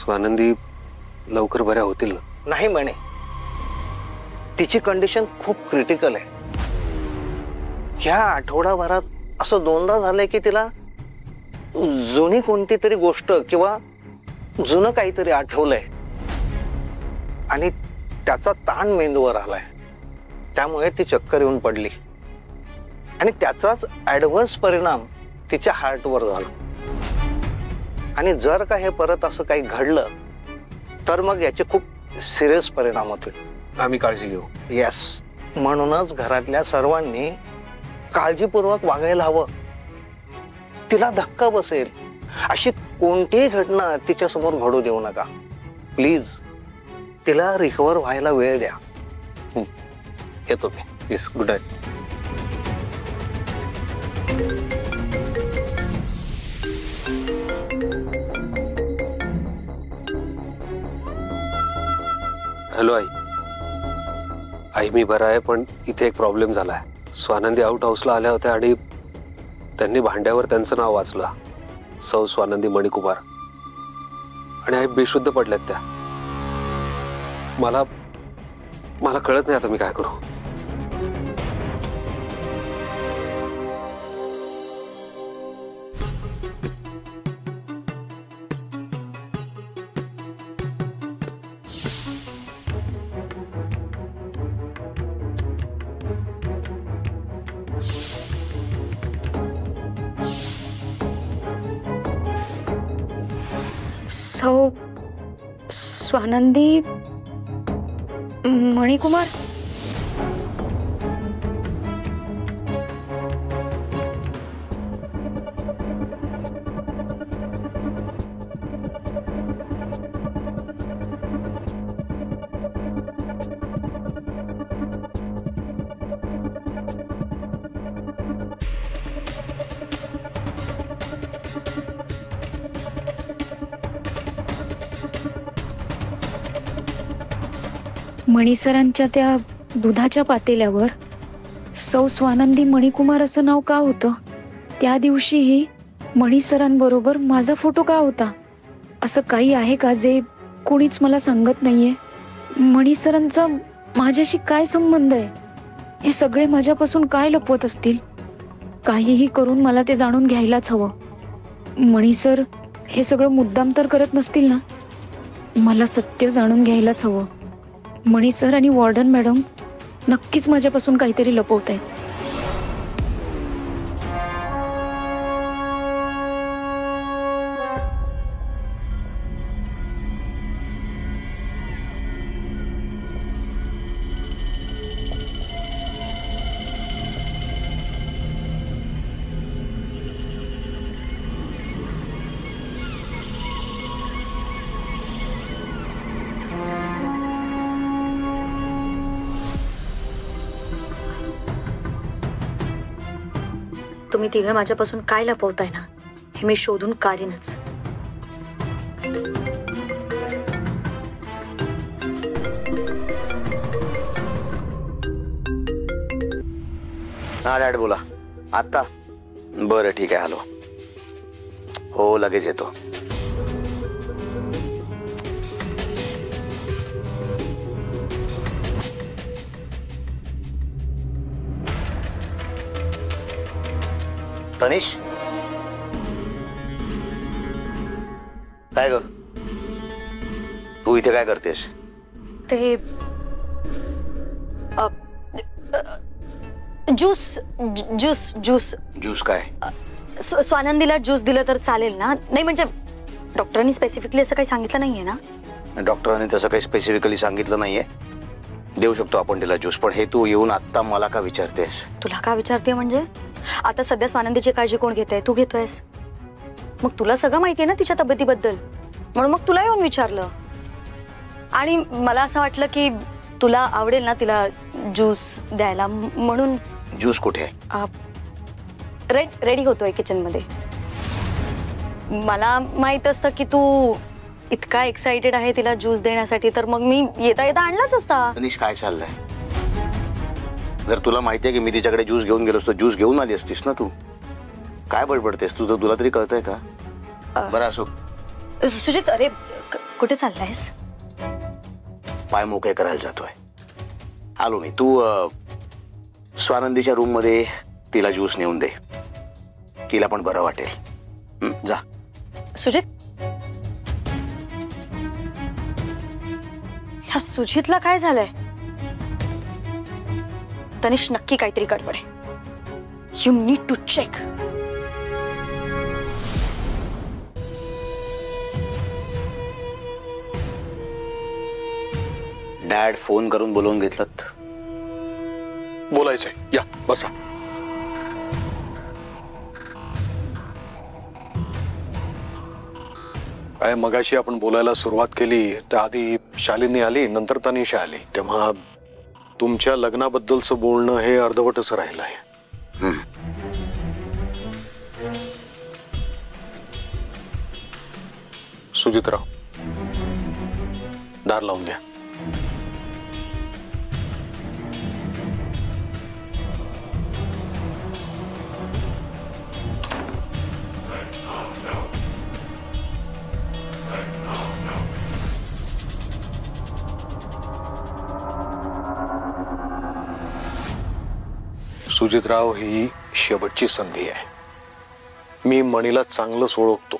स्वानंदी लवकर बऱ्या होतील ना? नाही म्हणे, तिची कंडिशन खूप क्रिटिकल आहे. ह्या आठवडाभरात असं दोनदा झालंय की तिला जुनी कोणती तरी गोष्ट किंवा जुनं काहीतरी आठवलंय आणि त्याचा ताण मेंदूवर आलाय. त्यामुळे ती चक्कर येऊन पडली आणि त्याचाच ऍडव्हर्स परिणाम तिच्या हार्टवर झाला. आणि जर का हे परत असं काही घडलं तर मग याचे खूप सिरियस परिणाम होतील. आम्ही काळजी घेऊ. येस, म्हणूनच घरातल्या सर्वांनी काळजीपूर्वक वागायला हवं. तिला धक्का बसेल अशी कोणतीही घटना तिच्या समोर घडू देऊ नका प्लीज. तिला रिकव्हर व्हायला वेळ द्या. येतो मी. Yes, good night. हॅलो आई. आई मी बरा आहे, पण इथे एक प्रॉब्लेम झालाय. स्वानंदी आउट हाऊसला आल्या होत्या आणि त्यांनी भांड्यावर त्यांचं नाव वाचलं, सौ स्वानंदी मणिकुमार, आणि आई बेशुद्ध पडल्यात त्या. मला मला कळत नाही आता मी काय करू. सौ स्वानंदी मणिकुमार. मणिसरांच्या त्या दुधाच्या पातेल्यावर सौ स्वानंदी मणिकुमार असं नाव का होतं? त्या दिवशीही मणिसरांबरोबर माझा फोटो का होता? असं काही आहे का जे कोणीच मला सांगत नाहीये? मणिसरांचा माझ्याशी काय संबंध आहे? हे सगळे माझ्यापासून काय लपवत असतील? काहीही करून मला ते जाणून घ्यायलाच हवं. मणिसर हे सगळं मुद्दाम तर करत नसतील ना? मला सत्य जाणून घ्यायलाच हवं. मणिसर आणि वॉर्डन मॅडम नक्कीच माझ्यापासून काहीतरी लपवत आहेत. तुम्ही तिघे माझ्यापासून काय लपवताय ना हे मी शोधून काढीनच. हा डॅड बोला. आता बरं ठीक आहे. हॅलो. हो लगेच येतो. तनिष काय ग, तू इथे काय करतेस? ते ज्यूस ज्यूस ज्यूस ज्यूस काय? स्वानंदीला ज्यूस दिलं तर चालेल ना? नाही म्हणजे डॉक्टरांनी स्पेसिफिकली असं काही सांगितलं नाहीये ना? डॉक्टरांनी तसं काही स्पेसिफिकली सांगितलं नाहीये. देऊ शकतो आपण तिला ज्यूस, पण हे तू येऊन आता मला का विचारतेस? तुला का विचारते म्हणजे? आता सध्या स्वानंदीची काळजी कोण घेतोय? तू घेतोयस. मग तुला सगळं माहितीये ना तिच्या तब्येतीबद्दल, म्हणून मग तुला येऊन विचारलं. आणि मला असं वाटलं की तुला आवडेल ना तिला ज्यूस द्यायला, म्हणून. ज्यूस कुठे आहे? रेडी होतोय किचन मध्ये. मला माहित असतं की तू इतका एक्साइटेड आहे तिला ज्यूस देण्यासाठी, तर मग मी येता येता आणलाच असता. तनिष काय चाललंय? जर तुला माहिती आहे की मी तिच्याकडे ज्यूस घेऊन गेलो असतो, ज्यूस घेऊन आली असतीस ना. तू काय बडबडतेस? तुला तरी कळतंय का? बरं असो. सुजित, अरे कुठे चाललायस? पाय मोकळे करायला जातोय. आलो मी. तू स्वानंदीच्या रूम मध्ये तिला ज्यूस नेऊन दे. तिला पण बरं वाटेल. जा. सुजित, ह्या सुजितला काय झालंय? तनिष नक्की काहीतरी गडबड आहे. You need to check. Dad phone करून बोलवून घेतलं. बोलायचंय, या बसा. काय मगाशी आपण बोलायला सुरुवात केली त्याआधी शालिनी आली, नंतर तनिषा आली, तेव्हा तुमच्या लग्नाबद्दलचं बोलणं हे अर्धवटच राहिलंय. सुजितराव, दार लावून द्या. सुजितराव, ही शेवटची संधी आहे. मी मणीला चांगलंच ओळखतो.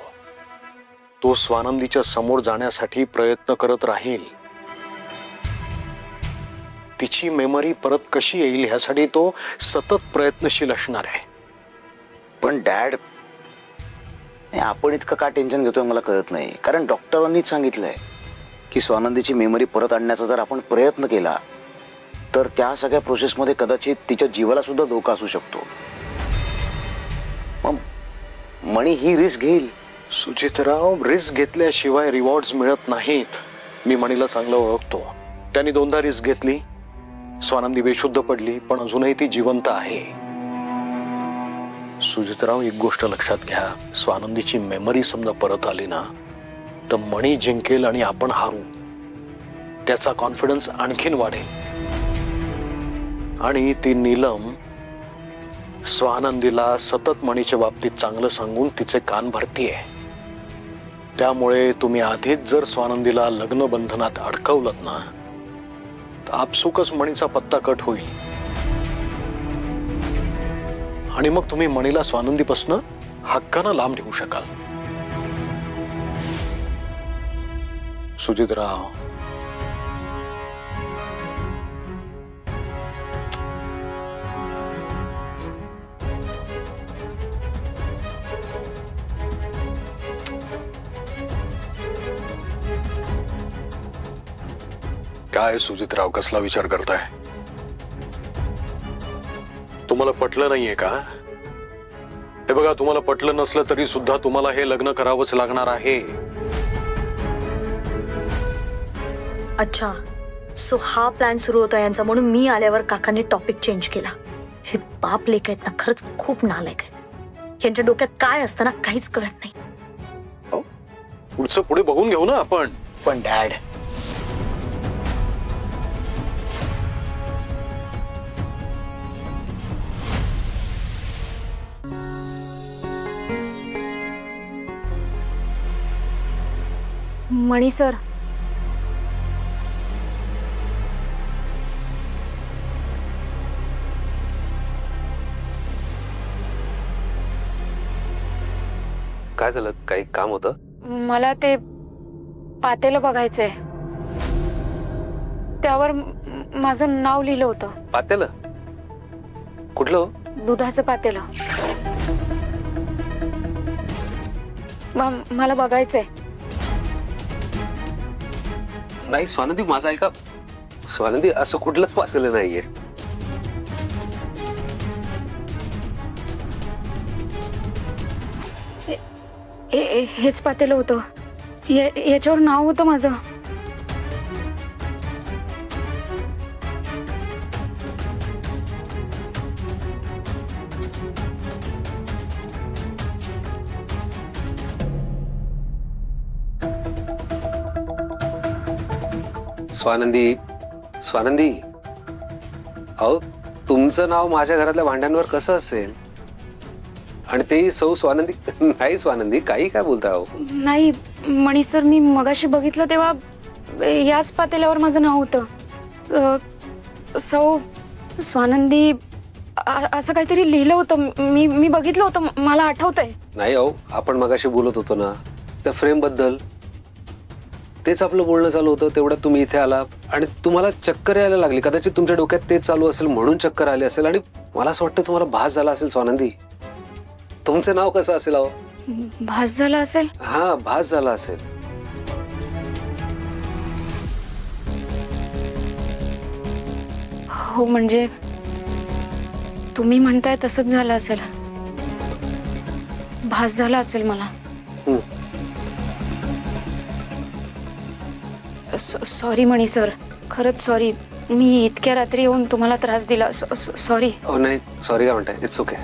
तो स्वानंदीच्या समोर जाण्यासाठी प्रयत्न करत राहील. तिची मेमरी परत कशी येईल ह्यासाठी तो सतत प्रयत्नशील असणार आहे. पण डॅड, आपण इतकं का टेन्शन घेतोय मला कळत नाही. कारण डॉक्टरांनीच सांगितलंय की स्वानंदीची मेमरी परत आणण्याचा जर आपण प्रयत्न केला तर त्या सगळ्या प्रोसेसमध्ये कदाचित तिच्या जीवाला सुद्धा धोका असू शकतो. मग मणी ही रिस्क घेईल. सुजितराव, रिस्क घेतल्याशिवाय रिवॉर्ड्स मिळत नाहीत. मी मणीला चांगलं ओळखतो. त्यांनी 2दा रिस्क घेतली. स्वानंदी बेशुद्ध पडली, पण अजूनही ती जिवंत आहे. सुजितराव, एक गोष्ट लक्षात घ्या. स्वानंदीची मेमरी समजा परत आली ना तर मणी जिंकेल आणि आपण हारू. त्याचा कॉन्फिडन्स आणखीन वाढेल. आणि ती नीलम स्वानंदीला सतत मणीच्या बाबतीत चांगलं सांगून तिचे कान भरतीये. त्यामुळे तुम्ही आधीच जर स्वानंदीला लग्न बंधनात अडकवलत ना तर आपसुकच मणीचा पत्ता कट होईल. आणि मग तुम्ही मणीला स्वानंदीपासून हक्कानं लांब ठेवू शकाल. सुजितराव, काय सुजितराव, कसला विचार करताय? तुम्हाला पटलं नाहीये का? हे बघा, तुम्हाला पटलं नसलं तरी सुद्धा तुम्हाला हे लग्न करावंच लागणार आहे. अच्छा, सो हा प्लॅन सुरू होता यांचा, म्हणून मी आल्यावर काकांनी टॉपिक चेंज केला. हे बाप लेक आहेत ना, खरंच खूप नालायक आहेत. यांच्या डोक्यात काय असतं ना काहीच कळत नाही. पुढचं पुढे बघून घेऊ ना आपण. पण डॅड, मणी सर, काय झालं? काही काम होतं? मला ते पातेलं बघायचंय. त्यावर माझं नाव लिहिलं होतं. पातेलं? कुठलं? दुधाचं पातेलं. मला बघायचंय. नाही स्वानंदी, माझा ऐका. स्वानंदी, असं कुठलंच पातेलं नाहीये. हेच पातेलं होतं. याच्यावर नाव होतं माझं. स्वानंदी, स्वानंदी, अहो तुमचं नाव माझ्या घरातल्या भांड्यांवर कसं असेल? आणि तेही सौ स्वानंदी. नाही स्वानंदी, काही काय बोलताय अहो. नाही मणी सर, मी मगाशी बघितलं तेव्हा याच पातेल्यावर माझं नाव होतं. सौ स्वानंदी असं काहीतरी लिहिलं होतं. मी बघितलं होतं, मला आठवतंय. नाही अहो, आपण मगाशी बोलत होतो ना त्या फ्रेम बद्दल, तेच आपलं बोलणं चालू होतं. तेवढ्यात तुम्ही इथे आला आणि तुम्हाला चक्कर यायला लागली. कदाचित तुमच्या डोक्यात तेच चालू असेल म्हणून चक्कर आली असेल. आणि मला असं वाटतं तुम्हाला भास झाला असेल स्वानंदी. तुमचं नाव कसं असेल अहो? भास झाला असेल. हा, भास झाला असेल. हो म्हणजे तुम्ही म्हणताय तसंच झालं असेल. भास झाला असेल मला. सॉरी मणी सर, खरंच सॉरी. मी इतक्या रात्री येऊन तुम्हाला त्रास दिला. सॉरी. नाही सॉरी काय म्हणताय, इट्स ओके.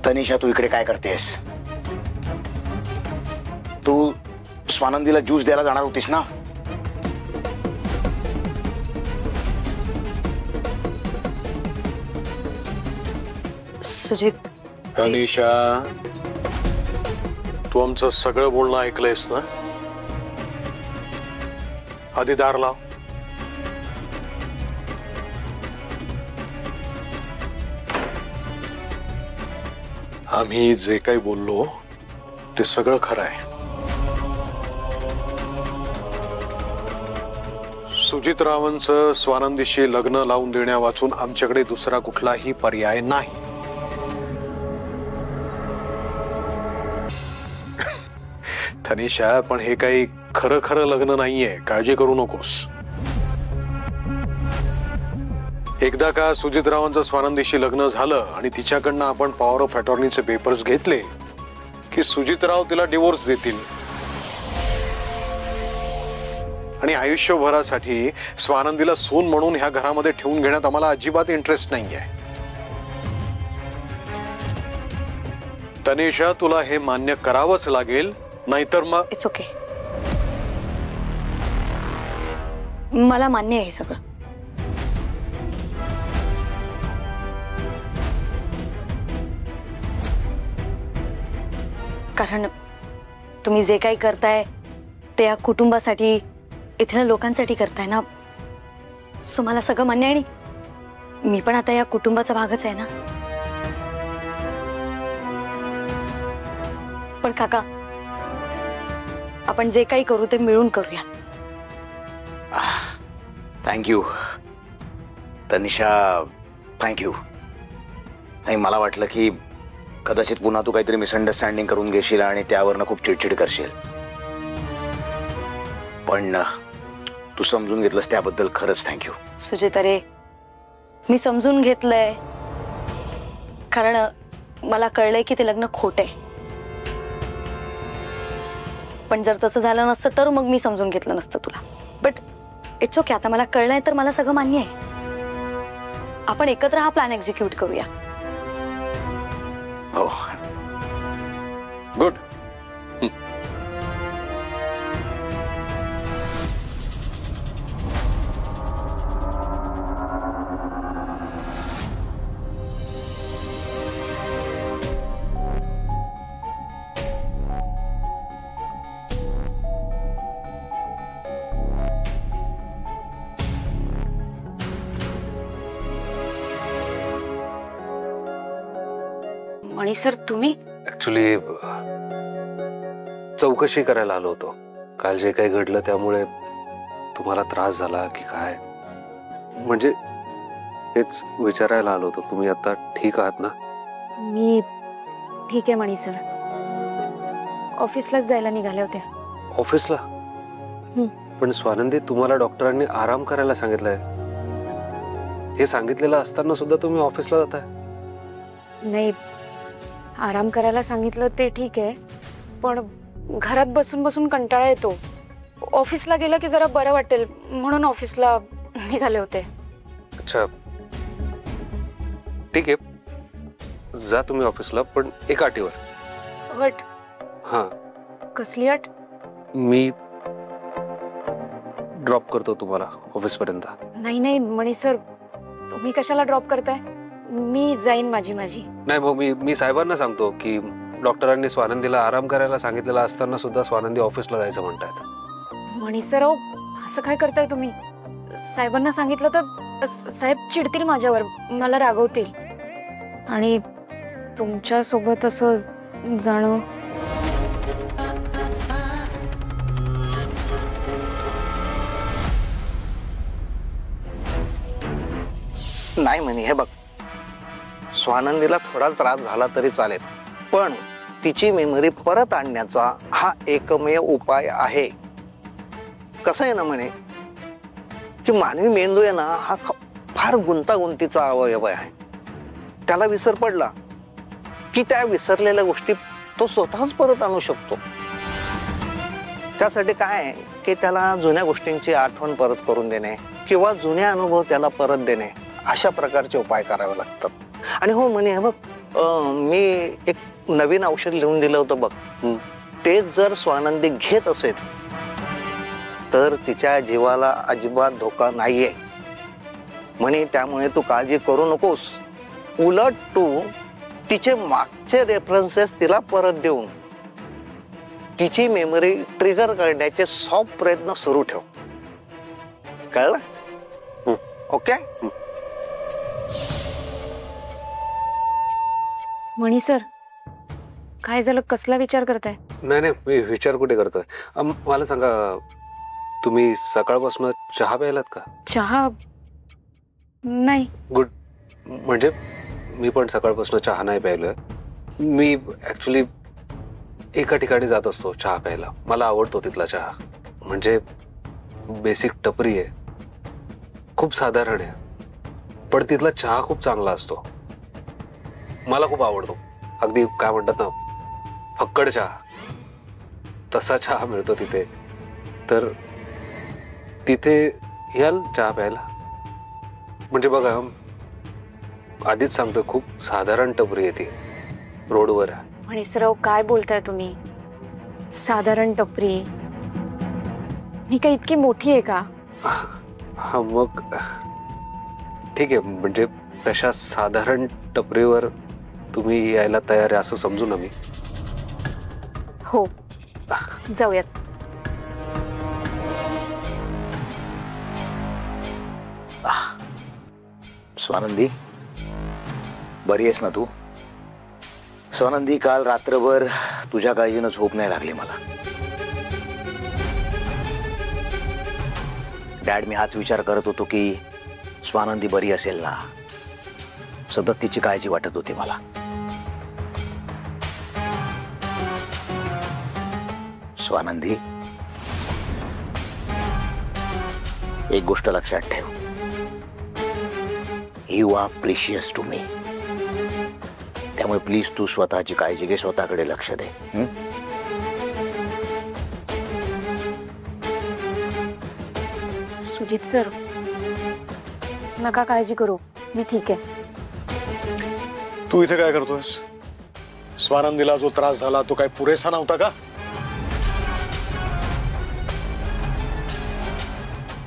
तनिषा, तू इकडे काय करतेस? तू स्वानंदीला ज्यूस द्यायला जाणार होतीस ना? सुजित, तनिषा, तू आमचं सगळं बोलणं ऐकलंयस ना? आधी दार लाव. आम्ही जे काही बोललो ते सगळं खरं आहे. सुजितरावांचं स्वानंदीशी लग्न लावून देण्या वाचून आमच्याकडे दुसरा कुठलाही पर्याय नाही. तनिषा, पण हे काही खरं खरं लग्न नाहीये, काळजी करू नकोस. एकदा का सुजितरावांचं स्वानंदीशी लग्न झालं आणि तिच्याकडनं आपण पॉवर ऑफ अटॉर्नीचे पेपर्स घेतले की सुजितराव तिला डिवोर्स देतील आणि आयुष्यभरासाठी स्वानंदीला सून म्हणून ह्या घरामध्ये ठेवून घेण्यात आम्हाला अजिबात इंटरेस्ट नाहीये. तनिषा, तुला हे मान्य करावंच लागेल, नाहीतर मग. इट्स ओके, मला मान्य आहे हे सगळं. कारण तुम्ही जे काही करताय ते या कुटुंबासाठी, इथल्या लोकांसाठी करताय ना. सो मला सगळं मान्य आहे आणि मी पण आता या कुटुंबाचा भागच आहे ना. पण काका, आपण जे काही करू ते मिळून करूयात. Thank you Tanisha, thank you. नाही, मला वाटलं की कदाचित पुन्हा तू काहीतरी मिसअंडरस्टँडिंग करून घेशील आणि त्यावरनं खूप चिडचिड करशील. पण तू समजून घेतलंस त्याबद्दल खरंच थँक्यू. सुजित, अरे मी समजून घेतलंय कारण मला कळलंय की ते लग्न खोटं आहे. पण जर तसं झालं नसतं तर मग मी समजून घेतलं नसतं तुला. बट इट्स ओके, आता मला कळलंय तर मला सगळं मान्य आहे. आपण एकत्र हा प्लॅन एक्झिक्यूट करूया. हो, गुड. मणी सर, तुम्ही? ऍक्च्युली चौकशी करायला आलो होतो. काल जे काही घडलं त्यामुळे तुम्हाला त्रास झाला की काय, म्हणजे हेच विचारायला आलो होतो. तुम्ही आता ठीक आहात ना? मी ठीक आहे मणी सर. ऑफिसलाच जायला निघाल्या होत्या. ऑफिसला? पण स्वानंदी, तुम्हाला डॉक्टरांनी आराम करायला सांगितलंय. हे सांगितलेलं असताना सुद्धा तुम्ही ऑफिसला जाताय? नाही, आराम करायला सांगितलं ते ठीक आहे, पण घरात बसून बसून कंटाळा येतो. ऑफिसला गेलं की जरा बरं वाटेल म्हणून ऑफिसला निघाले होते. अच्छा ठीक आहे, जा तुम्ही ऑफिसला, पण एका अटीवर. अट? हां, कसली अट? मी ड्रॉप करतो तुम्हाला ऑफिसपर्यंत. नाही नाही मणी सर, तुम्ही कशाला ड्रॉप करताय? मी जाईन माझी. नाही मग मी साहेबांना सांगतो की डॉक्टरांनी स्वानंदीला आराम करायला सांगितलेला असताना सुद्धा स्वानंदी ऑफिसला जायचं म्हणतायत. मणी सर असं काय करताय तुम्ही? साहेबांना सांगितलं तर साहेब चिडतील माझ्यावर, मला रागवतील. आणि तुमच्या सोबत असं जाणं. नाही म्हणे, हे बघ, स्वानंदीला थोडा त्रास झाला तरी चालेल, पण तिची मेमरी परत आणण्याचा हा एकमेव उपाय आहे. कसं आहे ना म्हणे की मानवी मेंदू आहे ना, हा फार गुंतागुंतीचा अवयव आहे. त्याला विसर पडला की त्या विसरलेल्या गोष्टी तो स्वतःच परत आणू शकतो. त्यासाठी काय आहे की त्याला जुन्या गोष्टींची आठवण परत करून देणे किंवा जुने अनुभव त्याला परत देणे, अशा प्रकारचे उपाय करावे लागतात. आणि हो म्हणे, हे बघ, मी एक नवीन औषध लिहून दिलं होतं बघ, ते जर स्वानंदी घेत असेल तर तिच्या जीवाला अजिबात धोका नाहीये म्हणे. त्यामुळे तू काळजी करू नकोस. उलट तू तिचे मागचे रेफरन्सेस तिला परत देऊन तिची मेमरी ट्रिगर करण्याचे सॉफ्ट प्रयत्न सुरू ठेव. कळलं? ओके. मणी सर, काय झालं? कसला विचार करताय? नाही मी विचार कुठे करतोय. मला सांगा, तुम्ही सकाळपासून चहा प्यायलात का? चहा नाही. गुड. म्हणजे मी पण सकाळपासून चहा नाही प्यायलोय. मी ऍक्च्युली एका ठिकाणी जात असतो चहा प्यायला. मला आवडतो तिथला चहा. म्हणजे बेसिक टपरी आहे, खूप साधारण आहे, पण तिथला चहा खूप चांगला असतो. मला खूप आवडतो. अगदी काय म्हणतात ना, फक्कड चहा, तसा चहा मिळतो तिथे. तर तिथे याल चहा प्यायला? म्हणजे बघा, आधीच सांगतोय, खूप साधारण टपरी आहे ती, रोडवर आहे. मणी सर, काय बोलताय तुम्ही? साधारण टपरी? मी काय इतकी मोठी आहे का? हा मग ठीक आहे. म्हणजे तशा साधारण टपरीवर तुम्ही यायला तयार आहे असं समजू ना मी? हो, जाऊयात. स्वानंदी, बरी आहेस ना तू? स्वानंदी, काल रात्रभर तुझ्या काळजीनं झोप नाही लागली मला. डॅड, मी हाच विचार करत होतो की स्वानंदी बरी असेल ना. सतत तिची काळजी वाटत होती मला. स्वानंदी, एक गोष्ट लक्षात ठेव, you are precious to me. त्यामुळे प्लीज तू स्वतःची काळजी घे, स्वतःकडे लक्ष दे. सुजित सर, नका काळजी करू, मी ठीक आहे. तू इथे काय करतोयस? स्वानंदीला जो त्रास झाला तो काय पुरेसा नव्हता का?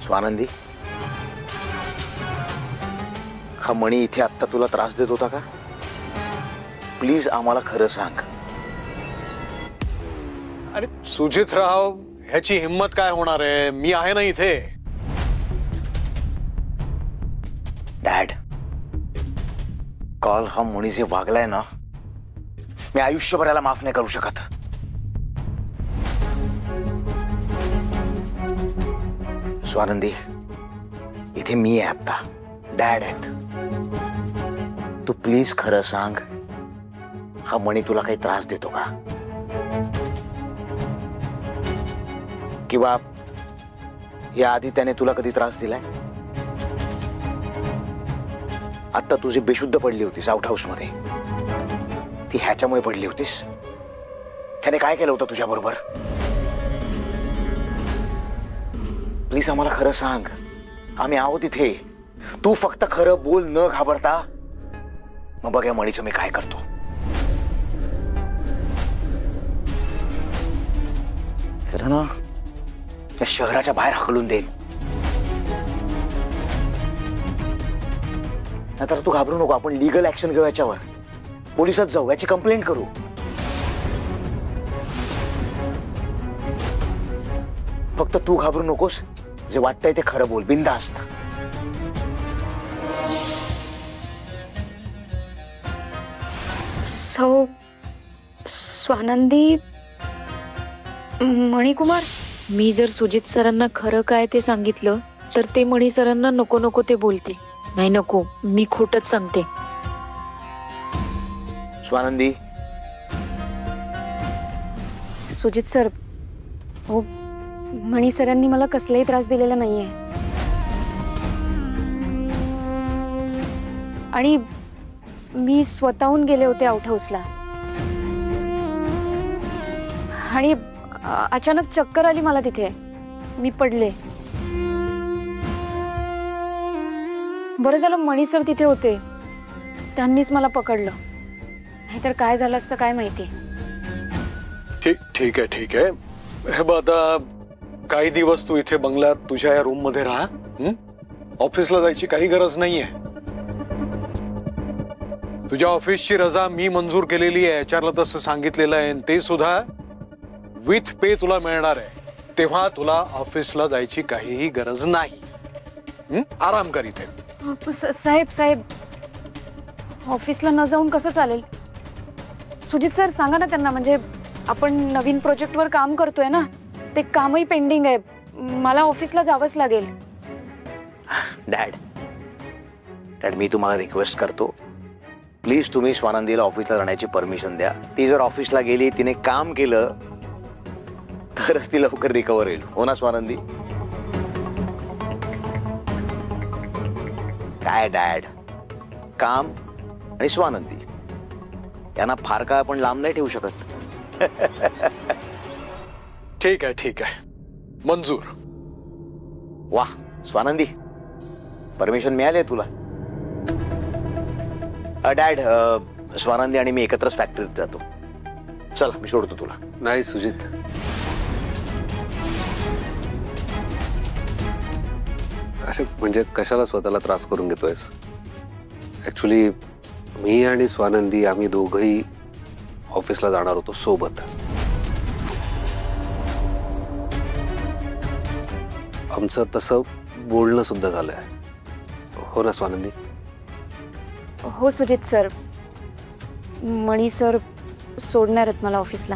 स्वानंदी, हा मणी इथे आत्ता तुला त्रास देत होता का? प्लीज आम्हाला खरं सांग. अरे सुजितराव, ह्याची हिम्मत काय होणार आहे? मी आहे ना इथे. डॅड, काल हा मणी जे वागलाय ना, मी आयुष्यभर याला माफ नाही करू शकत. स्वानंदी, इथे मी आहे आता, डॅड आहेत. तू प्लीज खरं सांग, हा मणी तुला काही त्रास देतो का? किंवा या आधी त्याने तुला कधी त्रास दिलाय? आता तुझी बेशुद्ध पडली होतीस आउट हाऊस मध्ये, ती ह्याच्यामुळे पडली होतीस? त्याने काय केलं होतं तुझ्या बरोबर? प्लीज आम्हाला खरं सांग, आम्ही आहोत इथे. तू फक्त खरं बोल, न घाबरता. मग बघ या मणीचं मी काय करतो. त्याला ना त्या शहराच्या बाहेर हकलून देईन. नाहीतर तू घाबरू नको, आपण लीगल ऍक्शन घेऊ याच्यावर. पोलिसात जाऊ, याची कंप्लेंट करू. फक्त तू घाबरू नकोस, जे वाटतंय ते खरं बोल, बिनधास्त. सौ स्वानंदी मणिकुमार, मी जर सुजित सरांना खरं काय ते सांगितलं तर ते मणी सरांना नको नको ते बोलतील. नाही नको, मी खोटच सांगते. स्वानंदी, सुजित सर, हो, मणी सरांनी मला कसलाही त्रास दिलेला नाहीये. आणि मी स्वतःहून गेले होते आउट हाऊसला आणि अचानक चक्कर आली मला. तिथे मी पडले. बरं झालं मणी सर तिथे होते, त्यांनीच मला पकडलं. नाहीतर काय झालं असतं काय माहिती. ठीक आहे. हे बघ, आता काही दिवस तू इथे बंगल्यात तुझ्या या रूम मध्ये राहा. ऑफिसला जायची काही गरज नाहीये. तुझ्या ऑफिसची रजा मी मंजूर केलेली आहे, एचआरला तसं सांगितलेलं आहे. ते सुद्धा विथ पे तुला मिळणार आहे. तेव्हा तुला ऑफिसला जायची काहीही गरज नाही. आराम कर इथे. साहेब, ऑफिसला न जाऊन कसं चालेल? सुजित सर, सांगा ना त्यांना. म्हणजे आपण नवीन प्रोजेक्टवर काम करतोय ना, ते कामही पेंडिंग आहे. मला ऑफिसला जावंच लागेल. डॅड, मी तुम्हाला रिक्वेस्ट करतो, प्लीज तुम्ही स्वानंदीला ऑफिसला जाण्याची परमिशन द्या. ती जर ऑफिसला गेली, तिने काम केलं, तरच ती लवकर रिकवर होईल. हो ना स्वानंदी? काय डॅड, काम आणि स्वानंदी यांना फार काळ आपण लांब नाही ठेवू शकत. ठीक आहे, मंजूर. वाह स्वानंदी, परमिशन मिळाली तुला. डॅड, स्वानंदी आणि मी एकत्रच फॅक्टरीत जातो. चल, मी सोडतो तुला. नाही सुजित, अरे म्हणजे कशाला स्वतःला त्रास करून घेतोयस? ऍक्च्युली मी आणि स्वानंदी आम्ही दोघही ऑफिसला जाणार होतो सोबत. आमचं तसं बोलणं सुद्धा झालंय. हो ना स्वानंदी? हो सुजित सर, मणी सर सोडणार आहेत मला ऑफिसला.